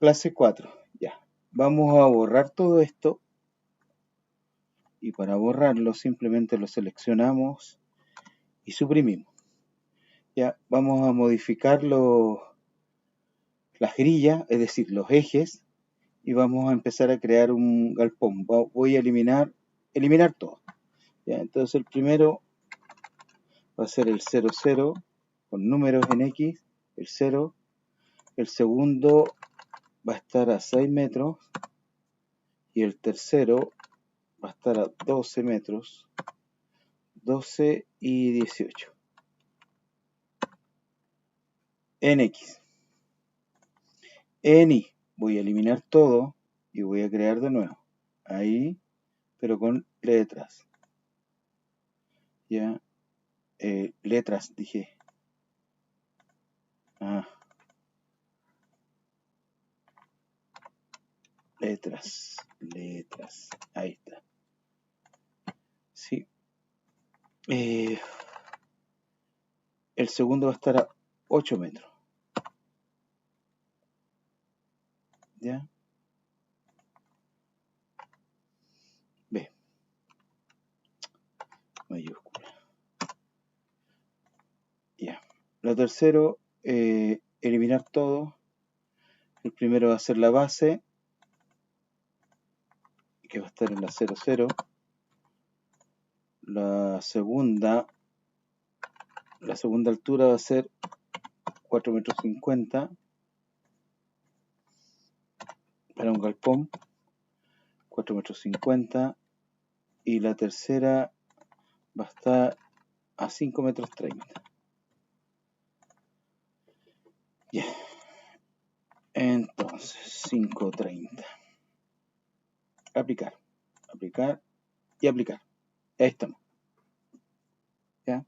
Clase 4, ya. Vamos a borrar todo esto. Y para borrarlo simplemente lo seleccionamos y suprimimos. Ya, vamos a modificar las grillas, es decir, los ejes, y vamos a empezar a crear un galpón. Voy a eliminar todo. Ya, entonces el primero va a ser el 00 con números en X, el 0. El segundo va a estar a 6 metros y el tercero va a estar a 12 metros, 12 y 18 en X. En Y voy a eliminar todo y voy a crear de nuevo. Ahí, pero con letras. Ya, letras dije. Ah, letras. Ahí está. Sí. El segundo va a estar a 8 metros. ¿Ya? B. Mayúscula. Ya. Lo tercero, eliminar todo. El primero va a ser la base, que va a estar en la 00. La segunda altura va a ser 4,50 metros para un galpón, 4,50 metros, y la tercera va a estar a 5,30 metros. Ya. Entonces, 5,30. Aplicar y aplicar. Ahí estamos. ¿Ya?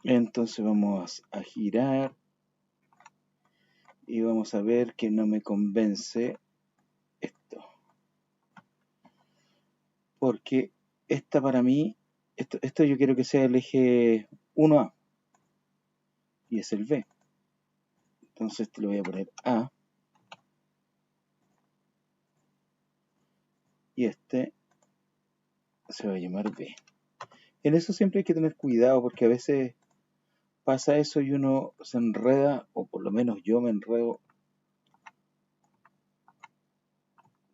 Entonces vamos a girar y vamos a ver que no me convence esto. Porque esta para mí, esto yo quiero que sea el eje 1A y es el B. Entonces te lo voy a poner A y este se va a llamar B. En eso siempre hay que tener cuidado porque a veces pasa eso y uno se enreda, o por lo menos yo me enredo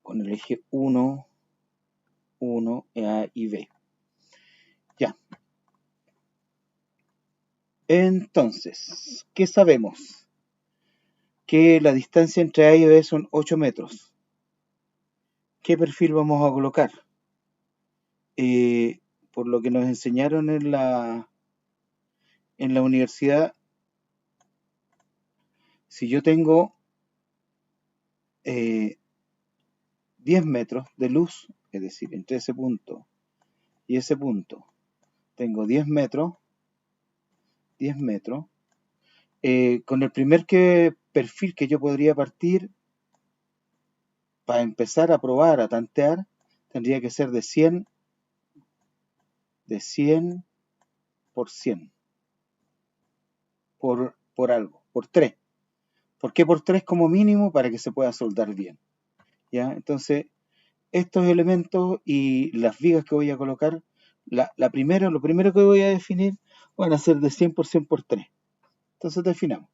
con el eje 1, A y B. Ya. Entonces, ¿qué sabemos? Que la distancia entre A y B son 8 metros. ¿Qué perfil vamos a colocar? Por lo que nos enseñaron en la universidad, si yo tengo 10 metros de luz, es decir, entre ese punto y ese punto, tengo 10 metros, con el primer perfil que yo podría partir para empezar a probar, a tantear, tendría que ser de 100 por 100, por algo, por 3. ¿Por qué por 3 como mínimo? Para que se pueda soldar bien. ¿Ya? Entonces, estos elementos y las vigas que voy a colocar, lo primero que voy a definir van a ser de 100% por 3. Entonces definamos.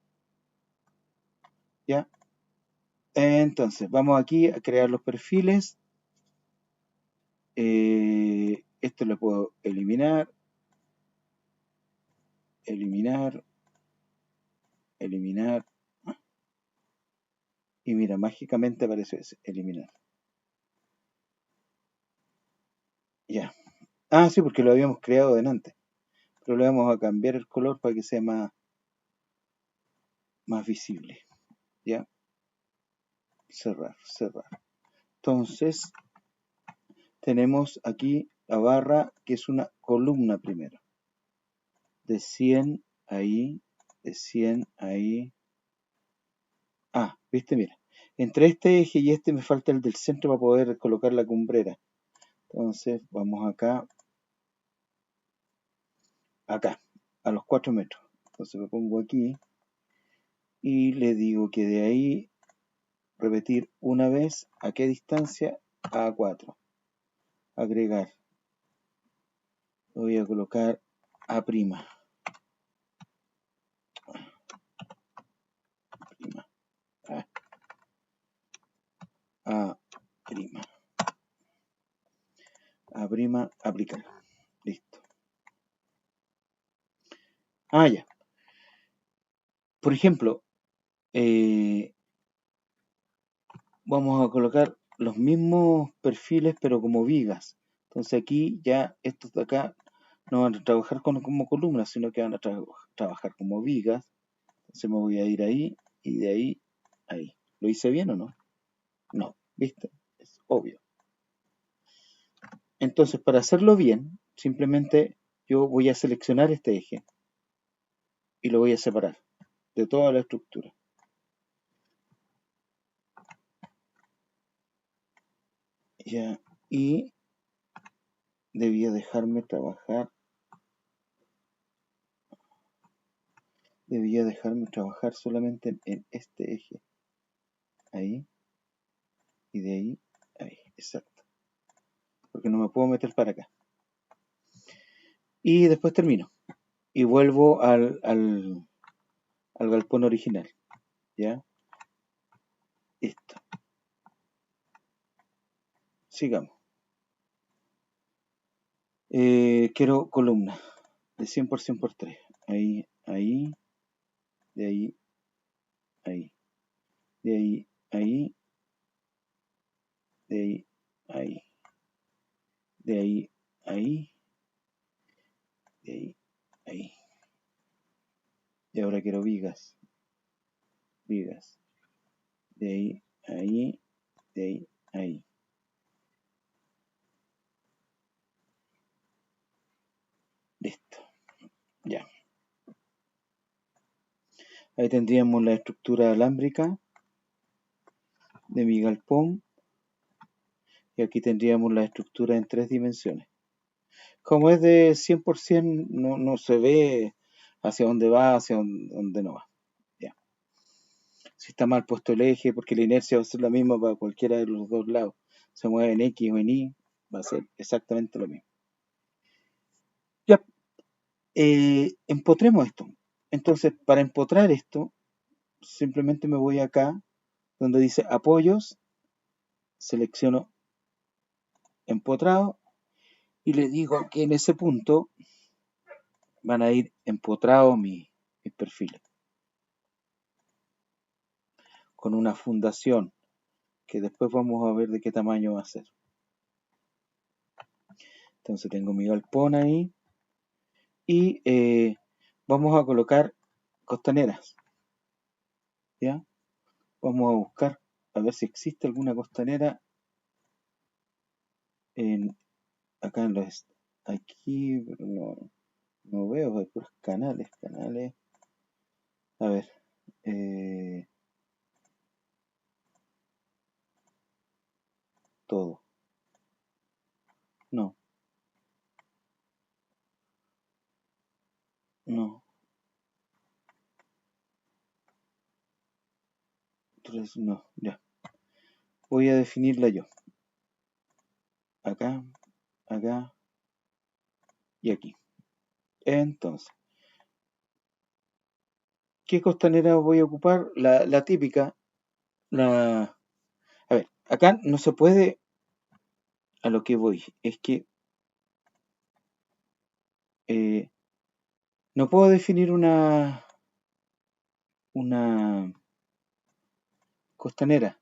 ¿Ya? Entonces, vamos aquí a crear los perfiles. Esto lo puedo eliminar. Y mira, mágicamente aparece ese, eliminar. Ya. Ah, sí, porque lo habíamos creado delante. Pero le vamos a cambiar el color para que sea más visible. ¿Ya? Cerrar. Entonces, tenemos aquí la barra que es una columna primero. De 100 ahí, de 100 ahí. Ah, viste, mira. Entre este eje y este me falta el del centro para poder colocar la cumbrera. Entonces, vamos acá, a los 4 metros. Entonces me pongo aquí y le digo que de ahí repetir una vez, ¿a qué distancia? A 4. Agregar. Voy a colocar A'. A'. A', aplicar. Listo. Ya. Por ejemplo, vamos a colocar los mismos perfiles pero como vigas. Entonces aquí ya estos de acá no van a trabajar como columnas, sino que van a trabajar como vigas. Entonces me voy a ir ahí y de ahí a ahí. ¿Lo hice bien o no? No, ¿viste? Es obvio. Entonces para hacerlo bien, simplemente yo voy a seleccionar este eje y lo voy a separar de toda la estructura. Ya, y debía dejarme trabajar solamente en este eje. Ahí, y de ahí, ahí, exacto. Porque no me puedo meter para acá. Y después termino. Y vuelvo al galpón original. ¿Ya? Listo. Sigamos. Quiero columna de 100% por 3. Ahí, ahí, de ahí, ahí, de ahí, ahí, de ahí, ahí, de ahí, ahí, de ahí, ahí. Y ahora quiero vigas. Vigas. De ahí, ahí, de ahí, ahí. Listo. Ya. Ahí tendríamos la estructura alámbrica de mi galpón. Y aquí tendríamos la estructura en 3 dimensiones. Como es de 100%, no se ve hacia dónde va, hacia dónde no va. Ya. Si está mal puesto el eje, porque la inercia va a ser la misma para cualquiera de los dos lados. Se mueve en X o en Y, va a ser exactamente lo mismo. Ya, empotremos esto. Entonces, para empotrar esto, simplemente me voy acá, donde dice apoyos, selecciono empotrado, y le digo que en ese punto van a ir empotrados mis perfiles, con una fundación, que después vamos a ver de qué tamaño va a ser. Entonces tengo mi galpón ahí, y vamos a colocar costaneras, ¿ya? Vamos a buscar a ver si existe alguna costanera acá en los, aquí, pero no veo, hay puros canales. A ver, todo. No, 3 no, ya. Voy a definirla yo. Acá, acá y aquí. Entonces, ¿qué costanera voy a ocupar? La típica. A ver, acá no se puede, a lo que voy, es que no puedo definir una costanera,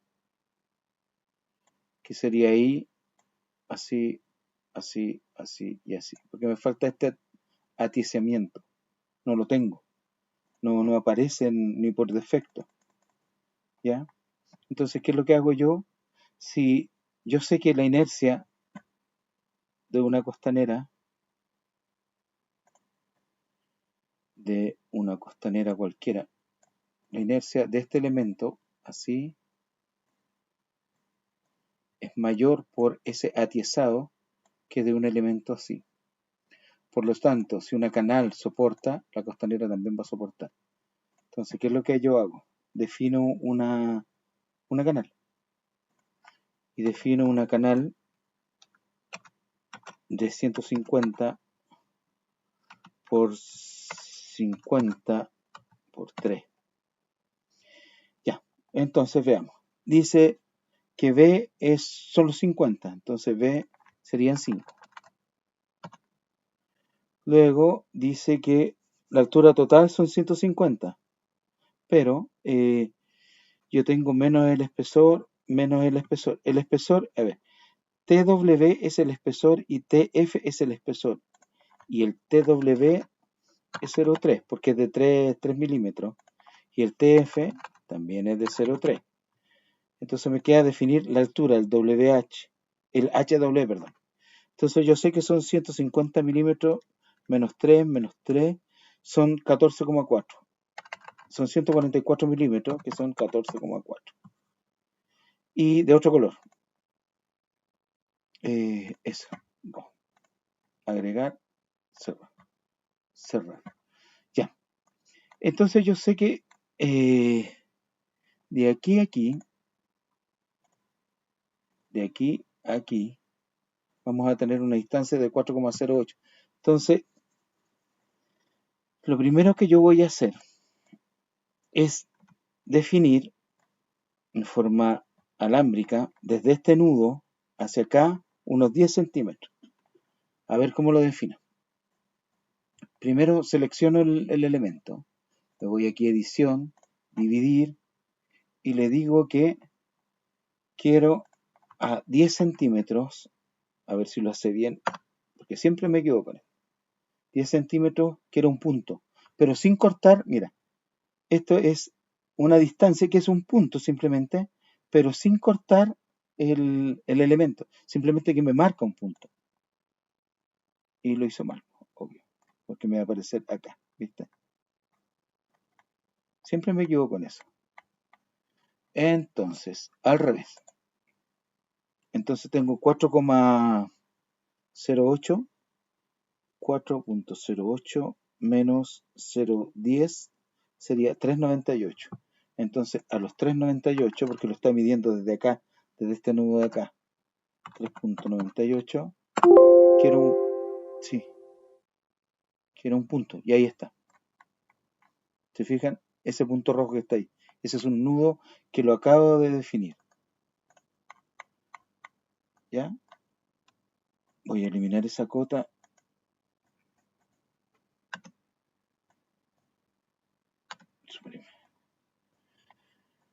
que sería ahí, así, así, así y así, porque me falta este atiezamiento, no lo tengo, no aparece ni por defecto, ¿ya? Entonces, ¿qué es lo que hago yo? Si yo sé que la inercia de una costanera cualquiera, la inercia de este elemento, así, es mayor por ese atiezado que de un elemento así. Por lo tanto, si una canal soporta, la costanera también va a soportar. Entonces, ¿qué es lo que yo hago? defino una canal. Y defino una canal de 150 por 50 por 3. Ya, entonces veamos. Dice que B es solo 50, entonces B serían 5. Luego dice que la altura total son 150, pero yo tengo menos el espesor, menos el espesor. El espesor, a ver, TW es el espesor y TF es el espesor. Y el TW es 0,3 porque es de 3 milímetros. Y el TF también es de 0,3. Entonces me queda definir la altura, el WH, el HW, perdón. Entonces yo sé que son 150 milímetros menos 3 son 14,4. Son 144 milímetros, que son 14,4. Y de otro color. Eso. Go. Agregar, cerrar. Cerrar. Ya. Entonces yo sé que de aquí a aquí, de aquí a aquí, vamos a tener una distancia de 4,08. Entonces, lo primero que yo voy a hacer es definir en forma alámbrica desde este nudo hacia acá unos 10 centímetros. A ver cómo lo defino. Primero selecciono el elemento. Le voy aquí a edición, dividir y le digo que quiero a 10 centímetros, a ver si lo hace bien, porque siempre me equivoco. 10 centímetros, quiero un punto, pero sin cortar, mira, esto es una distancia que es un punto simplemente, pero sin cortar el elemento, simplemente que me marca un punto. Y lo hizo mal, obvio, porque me va a aparecer acá, ¿viste? Siempre me equivoco en eso. Entonces, al revés. Entonces tengo 4,08, 4,08 menos 0,10 sería 3,98. Entonces, a los 3,98, porque lo está midiendo desde acá, desde este nudo de acá, 3,98, quiero un, sí, quiero un punto, y ahí está. ¿Se fijan? Ese punto rojo que está ahí. Ese es un nudo que lo acabo de definir. ¿Ya? Voy a eliminar esa cota.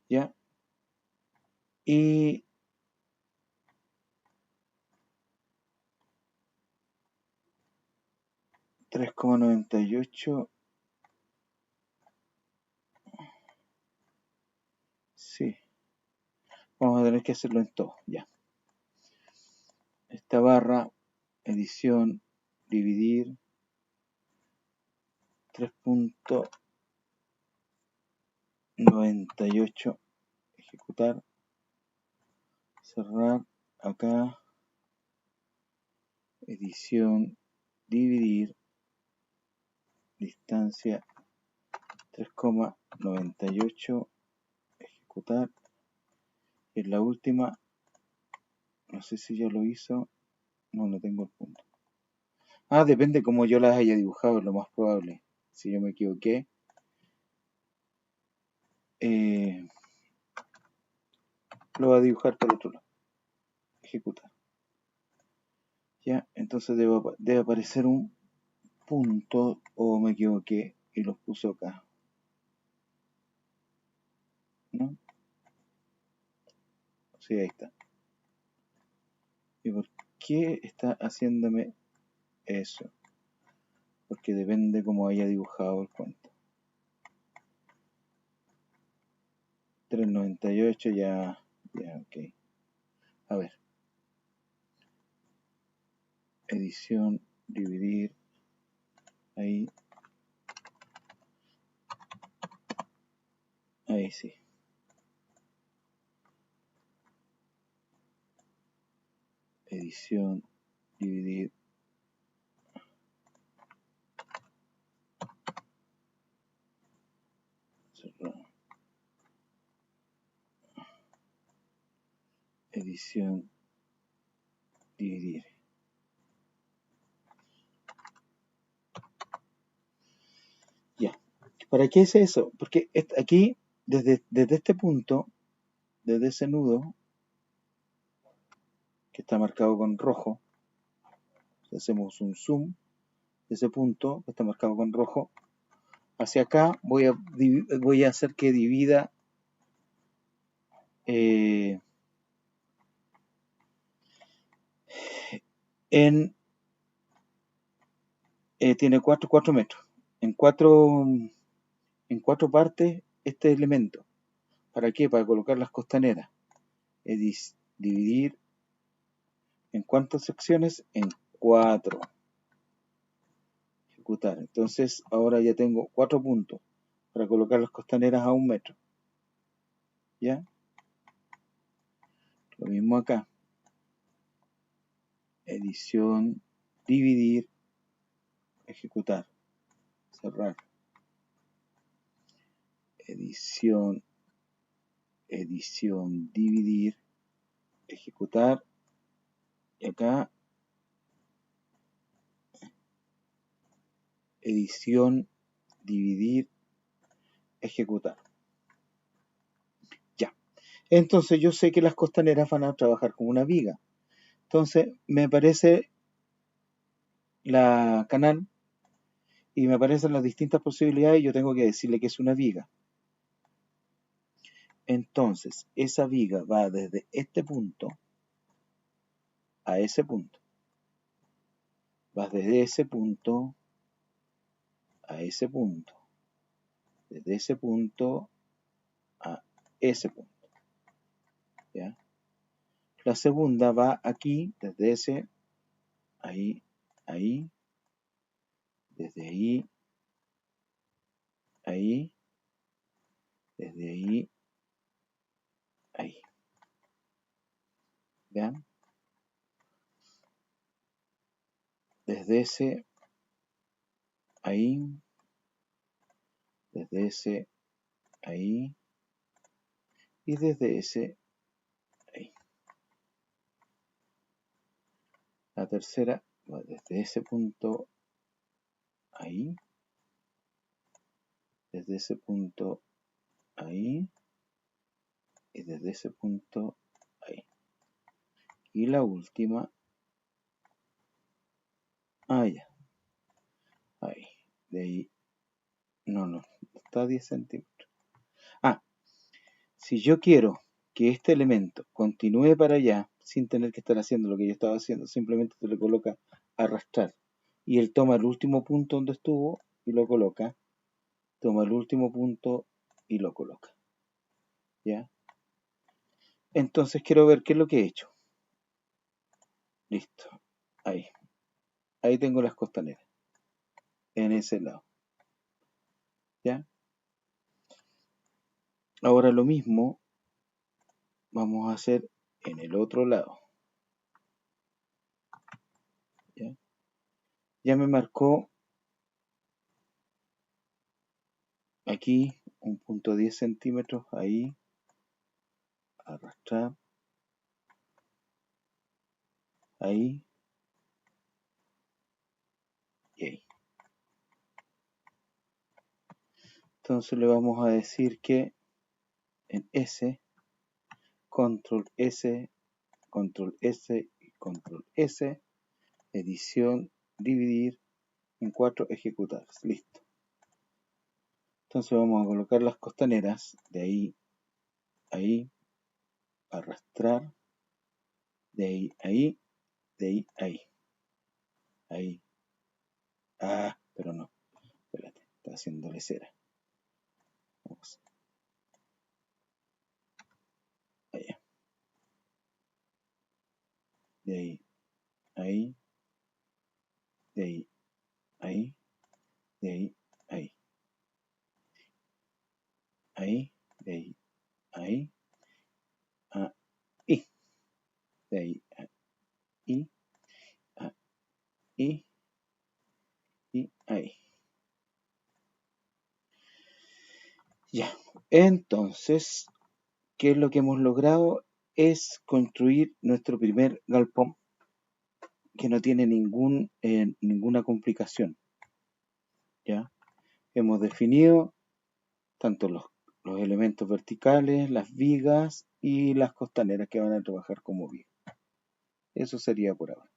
¿Ya? Y 3,98. Sí. Vamos a tener que hacerlo en todo. Ya. Esta barra, edición, dividir, 3,98, ejecutar, cerrar, acá, edición, dividir, distancia, 3,98, ejecutar, en la última, no sé si ya lo hizo, no tengo el punto. Depende cómo yo las haya dibujado, es lo más probable. Si yo me equivoqué, lo va a dibujar por otro lado. Ejecutar. Ya, entonces debe aparecer un punto, o me equivoqué y los puso acá. ¿No? Sí, ahí está. ¿Y por qué está haciéndome eso? Porque depende cómo haya dibujado el cuento. 3,98 ya, ok. A ver. Edición, dividir, ahí. Ahí sí. Edición, dividir. Cerrar. edición, dividir. Ya. ¿Para qué es eso? Porque aquí, desde este punto, desde ese nudo, que está marcado con rojo, si hacemos un zoom, de ese punto, que está marcado con rojo, hacia acá voy a hacer que divida tiene 4 metros, en cuatro partes este elemento. ¿Para qué? Para colocar las costaneras. Dividir en cuántas secciones, en 4. Ejecutar. Entonces ahora ya tengo 4 puntos para colocar las costaneras a 1 metro. ¿Ya? Lo mismo acá. Edición, dividir, ejecutar, cerrar. Edición, dividir, ejecutar. Y acá, edición, dividir, ejecutar. Ya. Entonces yo sé que las costaneras van a trabajar como una viga. Entonces me aparece la canal y me aparecen las distintas posibilidades y yo tengo que decirle que es una viga. Entonces esa viga va desde este punto a ese punto. Va desde ese punto a ese punto. Desde ese punto a ese punto. ¿Ya? La segunda va aquí, desde ese, ahí, ahí, desde ahí, ahí, desde ahí, ahí. ¿Vean? Desde ese, ahí, desde ese, ahí, y desde ese, ahí. La tercera va desde ese punto, ahí, desde ese punto, ahí, y desde ese punto, ahí. Y la última, ya, ahí, de ahí, no, está a 10 centímetros. Si yo quiero que este elemento continúe para allá, sin tener que estar haciendo lo que yo estaba haciendo, simplemente se le coloca arrastrar. Y él toma el último punto donde estuvo y lo coloca. Toma el último punto y lo coloca. ¿Ya? Entonces quiero ver qué es lo que he hecho. Listo. Ahí. Ahí tengo las costaneras. En ese lado. ¿Ya? Ahora lo mismo vamos a hacer en el otro lado. ¿Ya? Ya me marcó aquí un punto 10 centímetros. Ahí. Arrastrar. Ahí. Y ahí. Entonces le vamos a decir que en S, control S, control S y control S, edición, dividir, en 4, ejecutar. Listo. Entonces vamos a colocar las costaneras de ahí, ahí, arrastrar, de ahí, ahí, de ahí, ahí. Ahí. Pero no. Espérate, está haciéndole cera. Vamos. Allá. De ahí, ahí, de ahí, ahí, de ahí, ahí. Ahí, de ahí, ahí, ahí. De ahí, ahí, ahí, y ahí. Ya. Entonces, ¿qué es lo que hemos logrado? es construir nuestro primer galpón que no tiene ninguna complicación, ¿ya? Hemos definido tanto los elementos verticales, las vigas y las costaneras que van a trabajar como vigas. Eso sería por ahora.